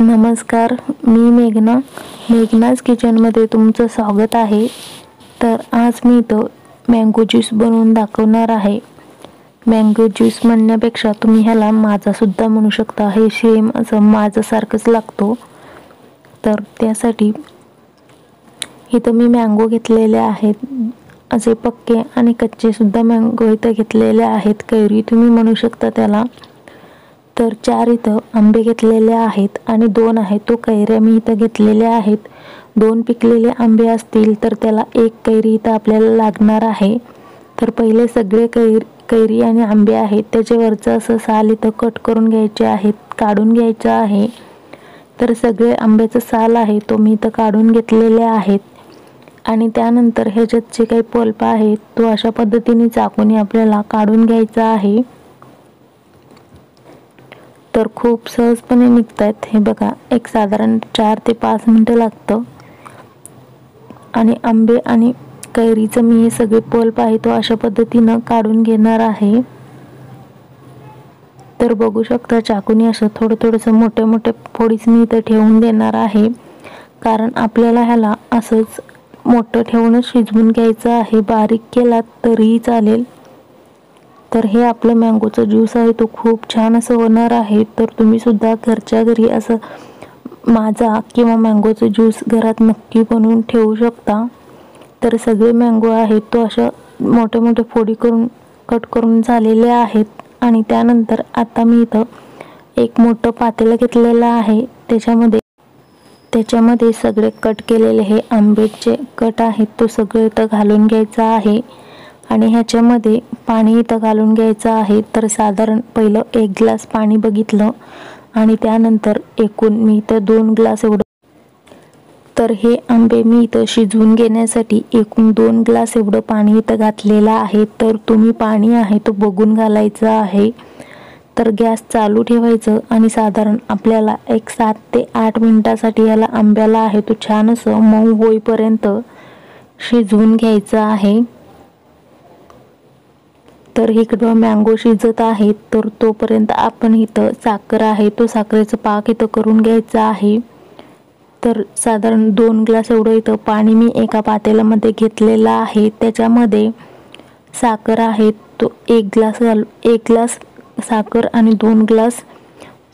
नमस्कार, मी मेघनाज किचनमध्ये तुमचं स्वागत आहे। तर आज मी इथं मँगो ज्यूस बनवून दाखवणार आहे। मँगो ज्यूस म्हणण्यापेक्षा तुम्ही ह्याला माझासुद्धा म्हणू शकता, हे सेम असं माझ्यासारखंच लागतो। तर त्यासाठी इथं मी मँगो घेतलेले आहेत, असे पक्के आणि कच्चेसुद्धा मँगो इथं घेतलेले आहेत, कैरी तुम्ही म्हणू शकता त्याला। तर 4 इथं आंबे घेतलेले आहेत आणि 2 आहेत तो कैऱ्या मी इथं घेतलेल्या आहेत। 2 पिकलेले आंबे असतील तर त्याला 1 कैरी इथं आपल्याला लागणार आहे। तर पहिले सगळे कैरी आणि आंबे आहेत त्याच्यावरचं असं साल इथं कट करून घ्यायचे आहेत, काढून घ्यायचं आहे। तर सगळे आंब्याचं साल आहे तो मी इथं काढून घेतलेले आहेत आणि त्यानंतर ह्याच्यात जे काही पल्प आहे तो अशा पद्धतीने चाकूने आपल्याला काढून घ्यायचा आहे। तर खूप सहजपणे निघतात, हे बघा। एक साधारण 4 ते 5 मिनिटं लागतं आणि आंबे आणि कैरीचं मी हे सगळे पल्प आहे तो अशा पद्धतीनं काढून घेणार आहे। तर बघू शकता चाकूने असं थोडंसं मोठे फोडीच मी इथं ठेवून देणार आहे, कारण आपल्याला ह्याला असंच मोठं ठेवूनच शिजवून घ्यायचं आहे, बारीक केला तरीही चालेल। तर हे आपलं मँगोचं ज्यूस आहे तो खूप छान असं होणार आहे। तर तुम्ही सुद्धा घरच्या घरी असं माझा किंवा मँगोचं ज्यूस घरात नक्की बनवून ठेवू शकता। तर सगळे मँगो आहेत तो अशा मोठे फोडी करून कट करून झालेले आहेत आणि त्यानंतर आता मी इथं एक मोठं पातेलं घेतलेलं आहे, त्याच्यामध्ये सगळे कट केलेले हे आंब्याचे कट आहेत तो सगळं इथं घालून घ्यायचं आहे आणि ह्याच्यामध्ये पाणी इथं घालून घ्यायचं आहे। तर साधारण पहिलं 1 ग्लास पाणी बघितलं आणि त्यानंतर एकूण मी इथं 2 ग्लास एवढं, तर हे आंबे मी इथं शिजवून घेण्यासाठी एकूण 2 ग्लास एवढं पाणी इथं घातलेलं आहे। तर तुम्ही पाणी आहे तो बघून घालायचं आहे। तर गॅस चालू ठेवायचं आणि साधारण आपल्याला एक 7 ते 8 मिनिटासाठी याला आंब्याला आहे तो छान असं मऊ होईपर्यंत शिजवून घ्यायचं आहे। तर इकडं मँगो शिजत आहे, तर तोपर्यंत आपण इथं साखर आहे तो साखरेचं पाक इथं करून घ्यायचं आहे। तर साधारण 2 ग्लास एवढं इथं पाणी मी एका पातेल्यामध्ये घेतलेलं आहे, त्याच्यामध्ये साखर आहे तो 1 ग्लास साखर आणि 2 ग्लास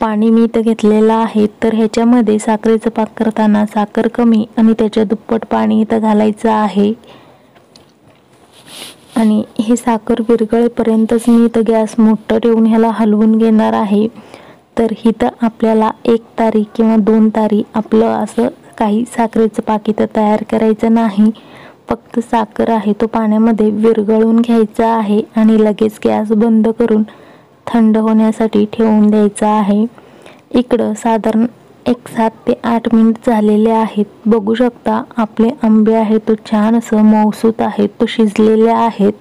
पाणी मी इथं घेतलेलं आहे। तर ह्याच्यामध्ये साखरेचं पाक करताना साखर कमी आणि त्याच्या दुप्पट पाणी इथं घालायचं आहे आणि हे साखर विरघळेपर्यंतच मी इथं गॅस मोठं ठेवून ह्याला हलवून घेणार आहे। तर इथं आपल्याला 1 तारी किंवा 2 तारी आपलं असं काही साखरेचं पाक इथं तयार करायचं नाही, फक्त साखर आहे तो पाण्यामध्ये विरघळून घ्यायचा आहे आणि लगेच गॅस बंद करून थंड होण्यासाठी ठेवून द्यायचा आहे। इकडं साधारण 7 ते 8 मिनिट झालेले आहेत, बघू शकता आपले आंबे आहेत तो छान असं मऊसूत आहेत तो शिजलेले आहेत।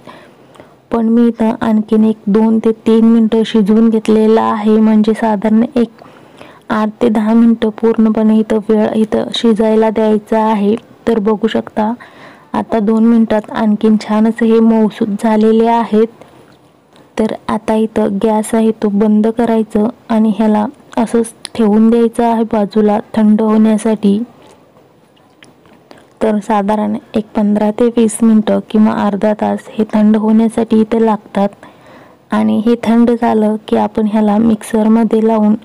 पण मी इथं आणखीन 2 ते 3 मिनिटं शिजवून घेतलेलं आहे, म्हणजे साधारण 8 ते 10 मिनिटं पूर्णपणे इथं शिजायला द्यायचं आहे। तर बघू शकता आता 2 मिनिटात आणखीन छान असं हे मऊसूत झालेले आहेत। तर आता इथं गॅस आहे तो बंद करायचं आणि ह्याला असंच ठेवून द्यायचं आहे बाजूला थंड होण्यासाठी। तर साधारण 15 ते 20 मिनिटं किंवा अर्धा तास हे थंड होण्यासाठी इथे लागतात आणि हे थंड झालं की आपण ह्याला मिक्सरमध्ये लावून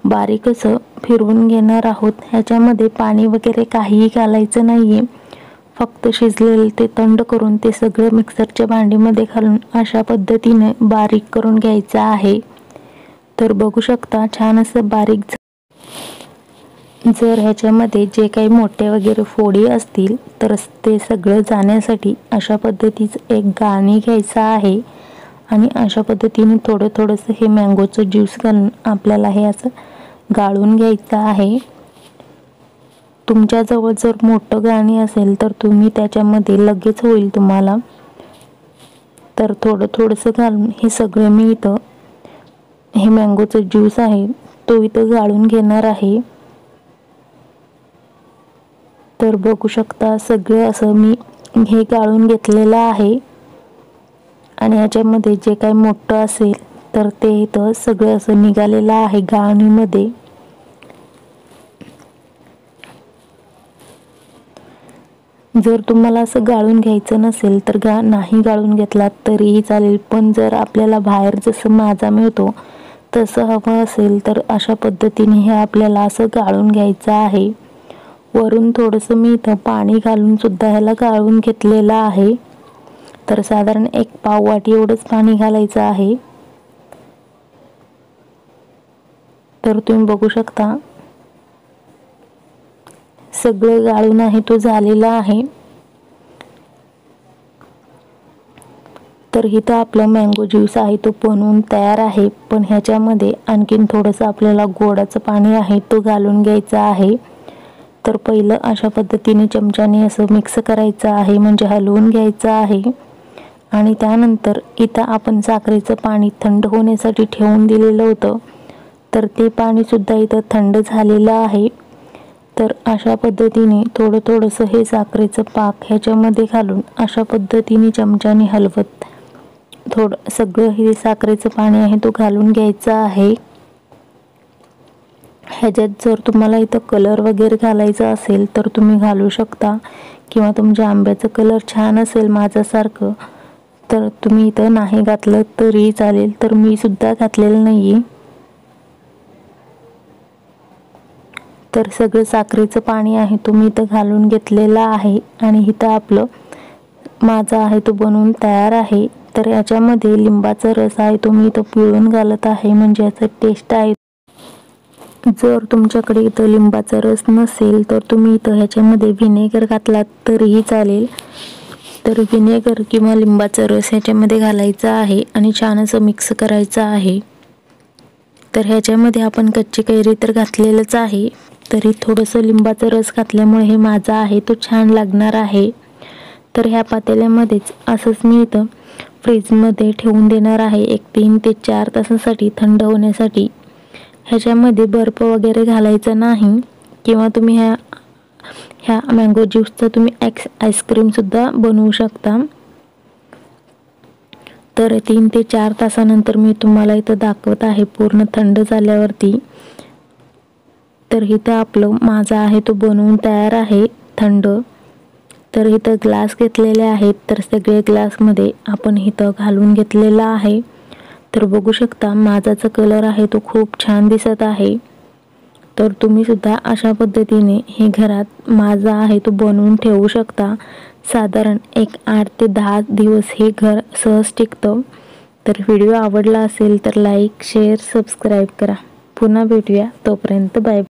बारीक असं फिरवून घेणार आहोत। ह्याच्यामध्ये पाणी वगैरे काहीही घालायचं नाहीये, फक्त शिजलेलं ते थंड करून ते सगळं मिक्सरच्या भांडीमध्ये घालून अशा पद्धतीने बारीक करून घ्यायचं आहे। तर बघू शकता छान असं बारीक। जर ह्याच्यामध्ये जे काही मोठे वगैरे फोडी असतील तर ते सगळं जाण्यासाठी अशा पद्धतीचं एक गाळणी घ्यायचं आहे आणि अशा पद्धतीने थोडंसं हे मँगोचं ज्यूस घालून आपल्याला हे असं गाळून घ्यायचं आहे। तुमच्याजवळ जर मोठं गाळणी असेल तर तुम्ही त्याच्यामध्ये लगेच होईल तुम्हाला। तर थोडंसं घालून हे सगळं मी इथं हे मँगोचं ज्यूस आहे तो इथं गाळून घेणार आहे। तर बघू शकता सगळं असं मी हे गाळून घेतलेलं आहे आणि ह्याच्यामध्ये जे काही मोठं असेल तर ते इथं सगळं असं निघालेलं आहे गाळणीमध्ये। जर तुम्हाला असं गाळून घ्यायचं नसेल तर नाही गाळून घेतलात तरीही चालेल, पण जर आपल्याला बाहेर जसं माझा मिळतो तसं हवं असेल तर अशा पद्धतीने हे आपल्याला असं गाळून घ्यायचं आहे. वरून थोडंसं मी इथं पाणी घालून सुद्धा ह्याला गाळून घेतलेलं आहे. तर साधारण 1 पाव वाटी एवढंच पाणी घालायचं आहे. तर तुम्ही बघू शकता सगळं गाळून आहे तो झालेला आहे. तर इथं आपलं मँगो ज्यूस आहे तो बनवून तयार आहे, पण ह्याच्यामध्ये आणखीन थोडंसं आपल्याला गोडाचं पाणी आहे तो घालून घ्यायचं आहे. तर पहिलं अशा पद्धतीने चमच्याने असं मिक्स करायचं आहे, म्हणजे हलवून घ्यायचं आहे. आणि त्यानंतर इथं आपण साखरेचं पाणी थंड होण्यासाठी ठेवून दिलेलं होतं, तर ते पाणीसुद्धा इथं थंड झालेलं आहे. तर अशा पद्धतीने थोडंसं हे साखरेचं पाक ह्याच्यामध्ये घालून अशा पद्धतीने चमच्याने हलवत सगळं हे साखरेचं पाणी आहे तो घालून घ्यायचं आहे. ह्याच्यात जर तुम्हाला इथं कलर वगैरे घालायचा असेल तर तुम्ही घालू शकता, किंवा तुमच्या आंब्याचं कलर छान असेल माझ्यासारखं तर तुम्ही इथं नाही घातलं तरी चालेल. तर मी सुद्धा घातलेलं नाही आहे. तर सगळं साखरेचं पाणी आहे तुम्ही इथं घालून घेतलेलं आहे आणि इथं आपलं माझा आहे तो बनवून तयार आहे. तर याच्यामध्ये लिंबाचा रस आहे तो मी इथं पिळून घालत आहे, म्हणजे याचं टेस्ट आहे. जर तुमच्याकडे इथं लिंबाचा रस नसेल तर तुम्ही इथं ह्याच्यामध्ये व्हिनेगर घातलात तरीही चालेल. तर व्हिनेगर किंवा लिंबाचा रस ह्याच्यामध्ये घालायचा आहे आणि छान असं मिक्स करायचं आहे. तर ह्याच्यामध्ये आपण कच्ची कैरी तर घातलेलंच आहे, तरी थोडंसं लिंबाचा रस घातल्यामुळे हे माझा आहे तो छान लागणार आहे. तर ह्या पातेल्यामध्येच असंच मी इथं फ्रीजमध्ये ठेवून देणार आहे 3 ते 4 तासासाठी थंड होण्यासाठी. ह्याच्यामध्ये बर्फ वगैरे घालायचं नाही, किंवा तुम्ही ह्या मँगो ज्यूसचा तुम्ही आईस्क्रीमसुद्धा बनवू शकता. तर 3 ते 4 तासानंतर मी तुम्हाला इथं दाखवत आहे पूर्ण थंड झाल्यावरती. तर इथं आपलं माझा आहे तो बनवून तयार आहे थंड. तर इथं ग्लास घेतलेले आहेत, तर सगळे ग्लासमध्ये आपण इथं घालून घेतलेला आहे. तर बघू शकता माझाचा कलर आहे तो खूप छान दिसत आहे. तर तुम्ही सुद्धा अशा पद्धतीने हे घरात माझा आहे तो बनवून ठेवू शकता. साधारण 8 ते 10 दिवस हे घर सहज टिकतं. तर व्हिडिओ आवडला असेल तर लाईक, शेअर, सबस्क्राईब करा. पुन्हा भेटूया, तोपर्यंत बाय.